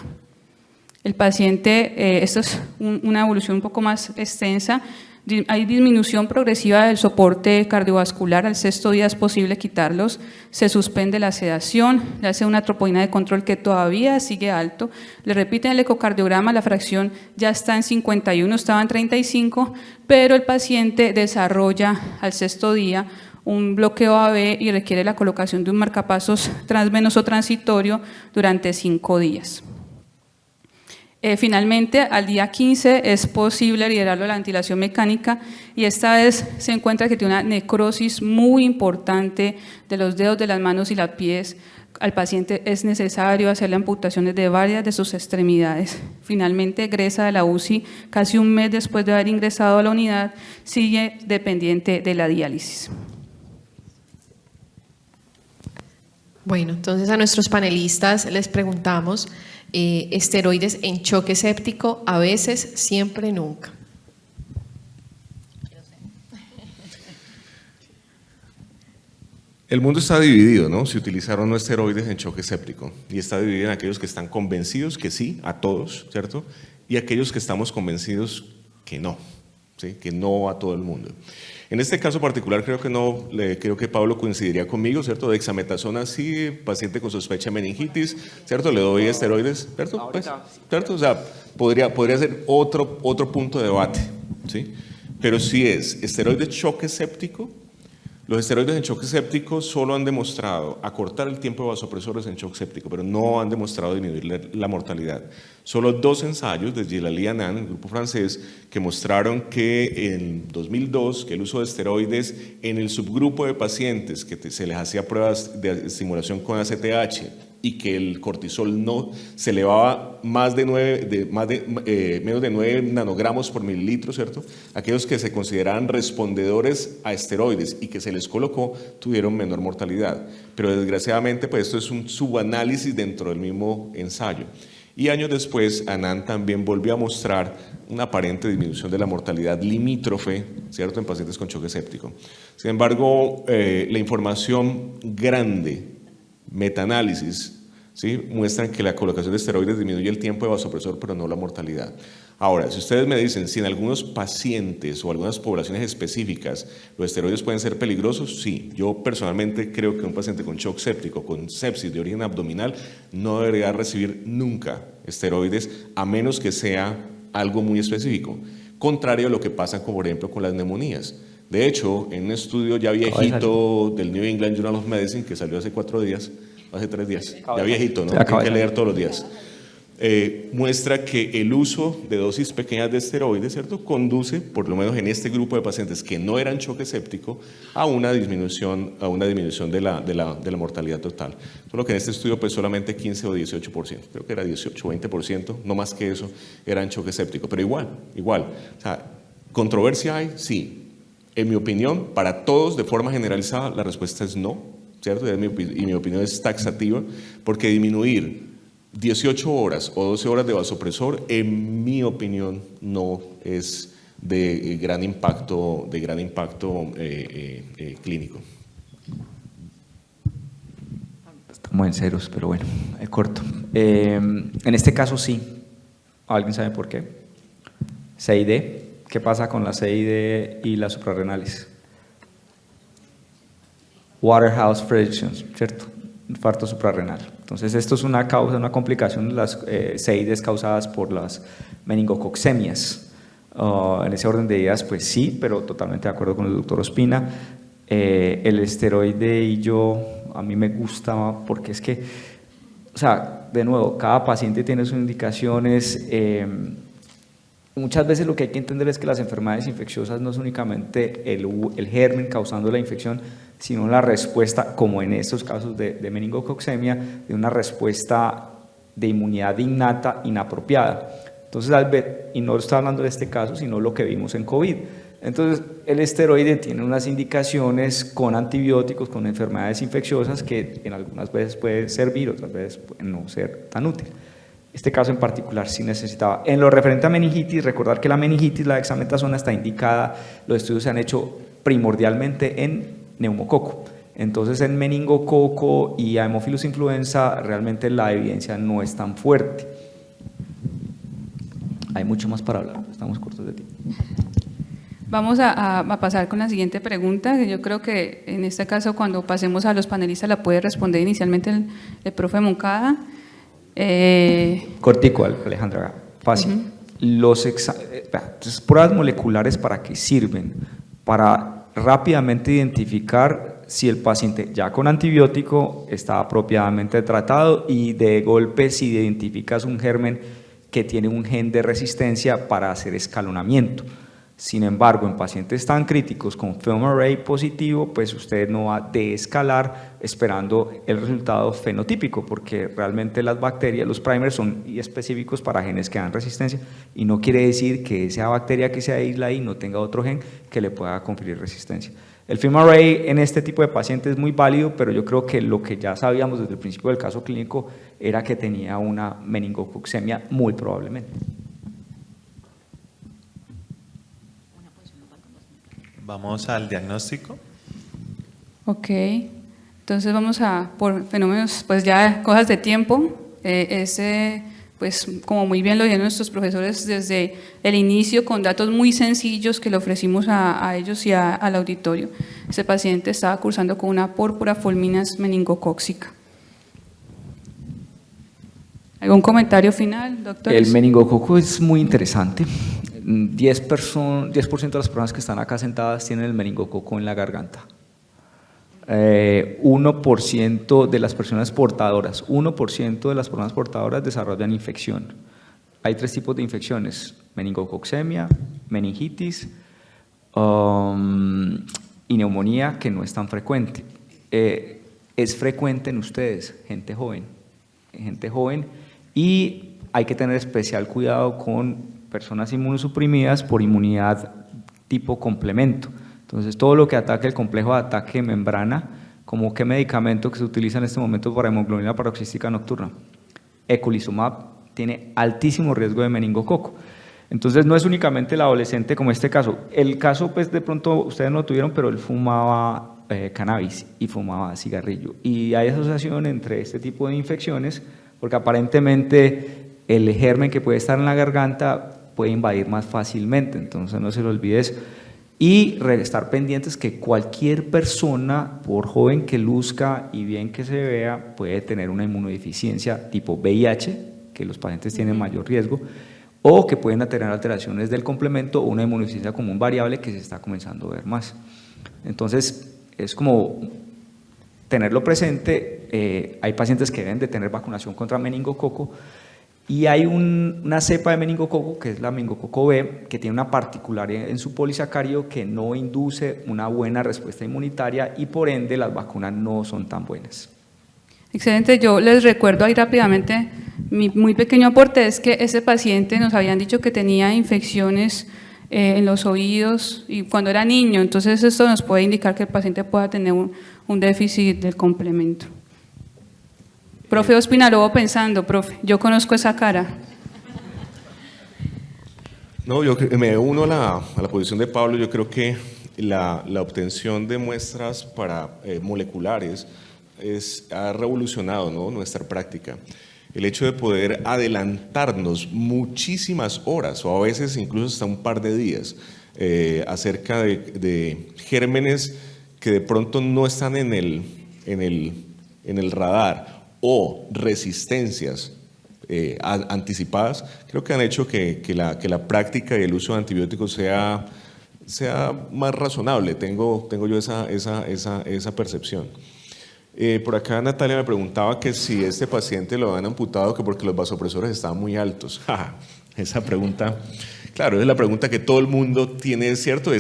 El paciente, esto es una evolución un poco más extensa, hay disminución progresiva del soporte cardiovascular, al 6º día es posible quitarlos, se suspende la sedación, le hace una troponina de control que todavía sigue alto, le repiten el ecocardiograma, la fracción ya está en 51, estaba en 35, pero el paciente desarrolla al 6º día un bloqueo AB y requiere la colocación de un marcapasos transvenoso transitorio durante 5 días. Finalmente, al día 15 es posible liberarlo de la ventilación mecánica y esta vez se encuentra que tiene una necrosis muy importante de los dedos de las manos y los pies. Al paciente es necesario hacerle amputaciones de varias de sus extremidades. Finalmente egresa de la UCI casi un mes después de haber ingresado a la unidad, sigue dependiente de la diálisis. Bueno, entonces a nuestros panelistas les preguntamos, esteroides en choque séptico, a veces, siempre, nunca. El mundo está dividido, ¿no? Se utilizaron no esteroides en choque séptico y está dividido en aquellos que están convencidos que sí, a todos, ¿cierto? Y aquellos que estamos convencidos que no, ¿sí? Que no a todo el mundo. En este caso particular creo que no, creo que Pablo coincidiría conmigo, ¿cierto? Dexametasona sí, paciente con sospecha de meningitis, ¿cierto? Le doy esteroides, ¿cierto? Pues, ¿cierto? O sea, podría ser otro punto de debate, ¿sí? Pero si es esteroide choque séptico, los esteroides en choque séptico solo han demostrado acortar el tiempo de vasopresores en shock séptico, pero no han demostrado disminuir la mortalidad. Solo 2 ensayos de Gilali Anand, el grupo francés, que mostraron que en 2002 que el uso de esteroides en el subgrupo de pacientes que se les hacía pruebas de estimulación con ACTH y que el cortisol no se elevaba menos de 9 nanogramos por mililitro, ¿cierto? Aquellos que se consideraban respondedores a esteroides y que se les colocó tuvieron menor mortalidad. Pero desgraciadamente, pues esto es un subanálisis dentro del mismo ensayo. Y años después, Anand también volvió a mostrar una aparente disminución de la mortalidad limítrofe, ¿cierto?, en pacientes con choque séptico. Sin embargo, la información grande, metaanálisis, ¿sí?, muestran que la colocación de esteroides disminuye el tiempo de vasopresor, pero no la mortalidad. Ahora, si ustedes me dicen si en algunos pacientes o algunas poblaciones específicas los esteroides pueden ser peligrosos, sí. Yo personalmente creo que un paciente con shock séptico, con sepsis de origen abdominal, no debería recibir nunca esteroides a menos que sea algo muy específico, contrario a lo que pasa, como por ejemplo, con las neumonías. De hecho, en un estudio ya viejito del New England Journal of Medicine, que salió hace 4 días, hace 3 días, ya viejito, ¿no? Tienen que leer todos los días. Muestra que el uso de dosis pequeñas de esteroides, ¿cierto?, conduce, por lo menos en este grupo de pacientes que no eran choque séptico, a una disminución de la mortalidad total. Solo que en este estudio pues solamente 15 o 18%, creo que era 18 o 20%, no más que eso, eran choque séptico, pero igual. O sea, ¿controversia hay? Sí. En mi opinión, para todos de forma generalizada la respuesta es no, ¿cierto? Y mi opinión es taxativa, porque disminuir 18 horas o 12 horas de vasopresor, en mi opinión, no es de gran impacto clínico. Estamos en ceros, pero bueno, es corto. En este caso sí. ¿Alguien sabe por qué? CID. ¿Qué pasa con la CID y las suprarrenales? Waterhouse frictions, ¿cierto? Infarto suprarrenal. Entonces, esto es una causa, una complicación de las CIDs causadas por las meningococcemias. En ese orden de ideas, pues sí, pero totalmente de acuerdo con el doctor Ospina. El esteroide y a mí me gusta porque es que, o sea, de nuevo, cada paciente tiene sus indicaciones. Muchas veces lo que hay que entender es que las enfermedades infecciosas no es únicamente el germen causando la infección, sino la respuesta, como en estos casos de meningococcemia, de una respuesta de inmunidad innata inapropiada. Entonces, y no estoy hablando de este caso, sino lo que vimos en COVID. Entonces, el esteroide tiene unas indicaciones con antibióticos, con enfermedades infecciosas que en algunas veces puede servir, otras veces puede no ser tan útil. Este caso en particular sí necesitaba. En lo referente a meningitis, recordar que la meningitis, la dexametasona, está indicada, los estudios se han hecho primordialmente en neumococo. Entonces, en meningococo y Haemophilus influenza, realmente la evidencia no es tan fuerte. Hay mucho más para hablar, estamos cortos de tiempo. Vamos a pasar con la siguiente pregunta, que yo creo que en este caso, cuando pasemos a los panelistas, la puede responder inicialmente el profe Moncada. Cortico, Alejandra, fácil. Entonces, pruebas moleculares, ¿para qué sirven? Para rápidamente identificar si el paciente ya con antibiótico está apropiadamente tratado y de golpe si identificas un germen que tiene un gen de resistencia para hacer escalonamiento. Sin embargo, en pacientes tan críticos con film array positivo, pues usted no va a desescalar esperando el resultado fenotípico, porque realmente las bacterias, los primers son específicos para genes que dan resistencia, y no quiere decir que esa bacteria que se aísla ahí no tenga otro gen que le pueda conferir resistencia. El film array en este tipo de pacientes es muy válido, pero yo creo que lo que ya sabíamos desde el principio del caso clínico era que tenía una meningococcemia muy probablemente. Vamos al diagnóstico. Ok, entonces vamos a, por fenómenos, pues ya cosas de tiempo, pues como muy bien lo dijeron nuestros profesores desde el inicio, con datos muy sencillos que le ofrecimos a ellos y al auditorio. Ese paciente estaba cursando con una púrpura fulminans meningocóxica. ¿Algún comentario final, doctor? El meningococo es muy interesante. 10% de las personas que están acá sentadas tienen el meningococo en la garganta. 1% de las personas portadoras, 1% de las personas portadoras desarrollan infección. Hay 3 tipos de infecciones: meningococcemia, meningitis y neumonía, que no es tan frecuente. Es frecuente en ustedes, gente joven, y hay que tener especial cuidado con personas inmunosuprimidas por inmunidad tipo complemento. Entonces, todo lo que ataque el complejo de ataque membrana, como qué medicamento que se utiliza en este momento para hemoglobina paroxística nocturna, eculizumab, tiene altísimo riesgo de meningococo. Entonces, no es únicamente el adolescente como este caso. El caso, pues de pronto ustedes no lo tuvieron, pero él fumaba cannabis y fumaba cigarrillo. Y hay asociación entre este tipo de infecciones, porque aparentemente el germen que puede estar en la garganta puede invadir más fácilmente, entonces no se lo olvides. Y estar pendientes que cualquier persona, por joven que luzca y bien que se vea, puede tener una inmunodeficiencia tipo VIH, que los pacientes tienen mayor riesgo, o que pueden tener alteraciones del complemento o una inmunodeficiencia común variable que se está comenzando a ver más. Entonces, es como tenerlo presente. Hay pacientes que deben de tener vacunación contra meningococo, y hay una cepa de meningococo, que es la meningococo B, que tiene una particularidad en su polisacárido que no induce una buena respuesta inmunitaria, y por ende las vacunas no son tan buenas. Excelente, yo les recuerdo ahí rápidamente, mi muy pequeño aporte es que ese paciente nos habían dicho que tenía infecciones en los oídos y cuando era niño, entonces esto nos puede indicar que el paciente pueda tener un déficit del complemento. Profe Ospina, lo voy pensando, profe, yo conozco esa cara. No, yo me uno a la posición de Pablo. Yo creo que la obtención de muestras moleculares ha revolucionado, ¿no?, nuestra práctica. El hecho de poder adelantarnos muchísimas horas o a veces incluso hasta un par de días acerca de gérmenes que de pronto no están en el radar, o resistencias anticipadas, creo que han hecho que la práctica y el uso de antibióticos sea más razonable. Tengo yo esa percepción. Por acá Natalia me preguntaba que si este paciente lo habían amputado que porque los vasopresores estaban muy altos. Esa pregunta, claro, es la pregunta que todo el mundo tiene, ¿cierto?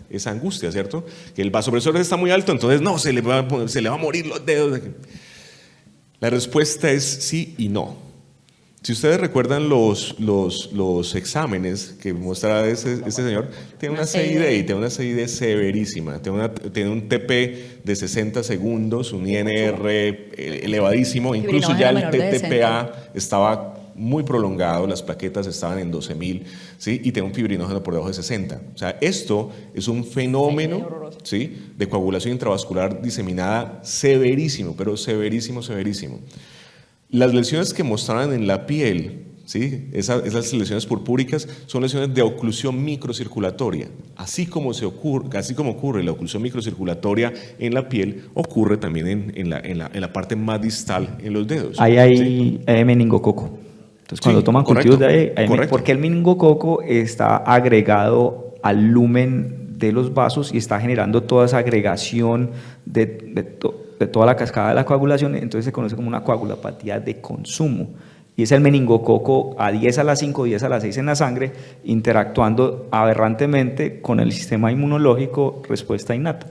Esa angustia, ¿cierto? Que el vasopresor está muy alto, entonces no, se le va a morir los dedos. La respuesta es sí y no. Si ustedes recuerdan los exámenes que mostraba este señor, tiene una CID y tiene una CID severísima, tiene un TP de 60 segundos, un INR elevadísimo, incluso ya el TTPA estaba muy prolongado, las plaquetas estaban en 12.000, ¿sí? Y tiene un fibrinógeno por debajo de 60. O sea, esto es un fenómeno, ¿sí?, de coagulación intravascular diseminada severísimo, pero severísimo. Las lesiones que mostraban en la piel, ¿sí?, esas lesiones purpúricas son lesiones de oclusión microcirculatoria. Así como ocurre la oclusión microcirculatoria en la piel, ocurre también en la parte más distal, en los dedos. Ahí hay meningococo. Entonces, cuando toman cultivos de ahí, porque el meningococo está agregado al lumen de los vasos y está generando toda esa agregación de toda la cascada de la coagulación, entonces se conoce como una coagulopatía de consumo. y es el meningococo a 10 a la 5, 10 a la 6 en la sangre, interactuando aberrantemente con el sistema inmunológico, respuesta innata.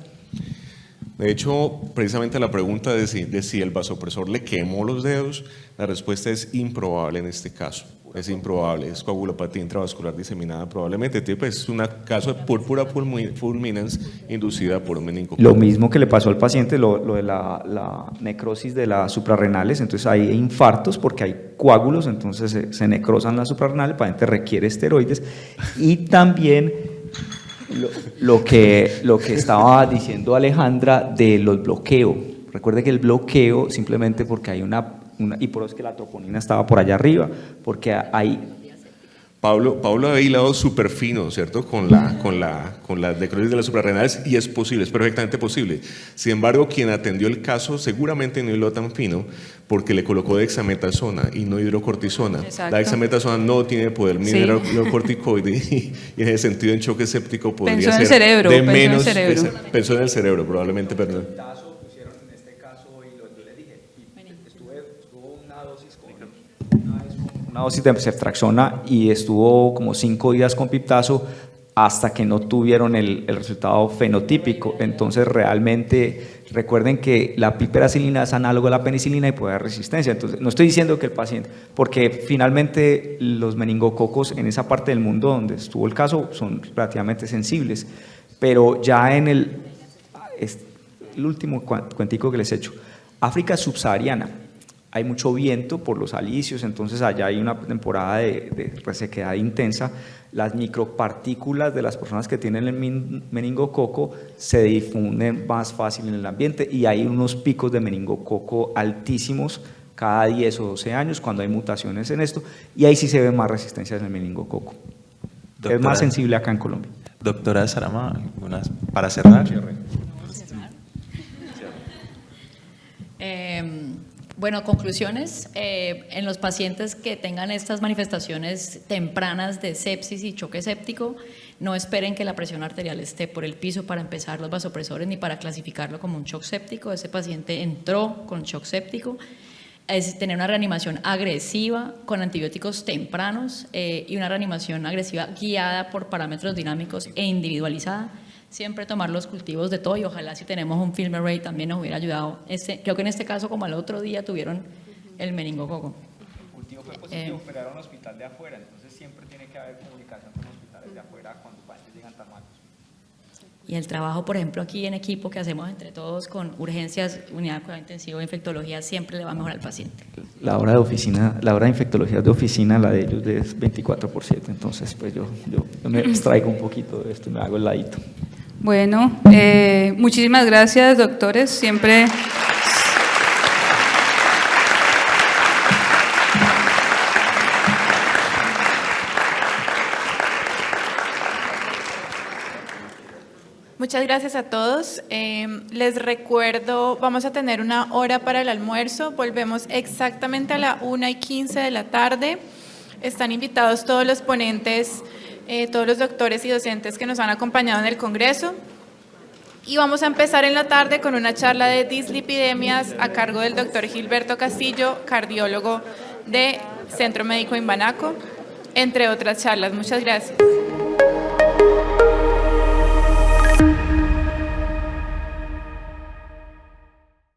De hecho, precisamente a la pregunta de si el vasopresor le quemó los dedos, la respuesta es improbable en este caso. Es improbable, es coagulopatía intravascular diseminada probablemente. Pues, es un caso de púrpura fulminans inducida por un meningococo. Lo mismo que le pasó al paciente, lo de la necrosis de las suprarrenales, entonces hay infartos porque hay coágulos, entonces se necrosan las suprarrenales, el paciente requiere esteroides, y también lo que estaba diciendo Alejandra de los bloqueos. Recuerde que el bloqueo, simplemente porque hay y por eso es que la troponina estaba por allá arriba, porque hay... Pablo había hilado súper fino, ¿cierto? Con la necrosis de las suprarrenales, y es posible, es perfectamente posible. Sin embargo, quien atendió el caso seguramente no hiló tan fino porque le colocó dexametasona y no hidrocortisona. Exacto. La dexametasona no tiene poder Sí. mineralocorticoide y en ese sentido en choque séptico podría Pensó en el ser cerebro, de pensó en el menos... cerebro. Pensó en el cerebro, probablemente, perdón. Pusieron en este caso, y yo le dije, estuvo una dosis de ceftriaxona y estuvo como 5 días con piptazo hasta que no tuvieron el resultado fenotípico. Entonces realmente recuerden que la piperacilina es análogo a la penicilina y puede haber resistencia. Entonces no estoy diciendo que el paciente, porque finalmente los meningococos en esa parte del mundo donde estuvo el caso son relativamente sensibles, pero ya en el último cuentico que les he hecho, África subsahariana, hay mucho viento por los alisios, entonces allá hay una temporada de resequedad intensa. Las micropartículas de las personas que tienen el meningococo se difunden más fácil en el ambiente y hay unos picos de meningococo altísimos cada 10 o 12 años cuando hay mutaciones en esto, y ahí sí se ve más resistencia en el meningococo. Es más sensible acá en Colombia. Doctora Sarama, para cerrar. Bueno, conclusiones. En los pacientes que tengan estas manifestaciones tempranas de sepsis y choque séptico, no esperen que la presión arterial esté por el piso para empezar los vasopresores ni para clasificarlo como un shock séptico. Ese paciente entró con shock séptico. Es tener una reanimación agresiva con antibióticos tempranos y una reanimación agresiva guiada por parámetros dinámicos e individualizada. Siempre tomar los cultivos de todo, y ojalá si tenemos un film array también nos hubiera ayudado. Creo que en este caso, como al otro día, tuvieron el meningococo. El cultivo fue positivo, pero era un hospital de afuera, entonces siempre tiene que haber comunicación con hospitales de afuera cuando pacientes llegan tan malos. Y el trabajo, por ejemplo, aquí en equipo que hacemos entre todos con urgencias, unidad de cuidado intensivo, infectología, siempre le va a mejorar al paciente. La hora de infectología de oficina, la de ellos es 24/7, entonces pues yo me extraigo un poquito de esto y me hago el ladito. Bueno, muchísimas gracias, doctores. Siempre... Muchas gracias a todos. Les recuerdo, vamos a tener una hora para el almuerzo. Volvemos exactamente a la 1:15 de la tarde. Están invitados todos los ponentes, todos los doctores y docentes que nos han acompañado en el Congreso. Y vamos a empezar en la tarde con una charla de dislipidemias a cargo del doctor Gilberto Castillo, cardiólogo de Centro Médico Imbanaco, entre otras charlas. Muchas gracias.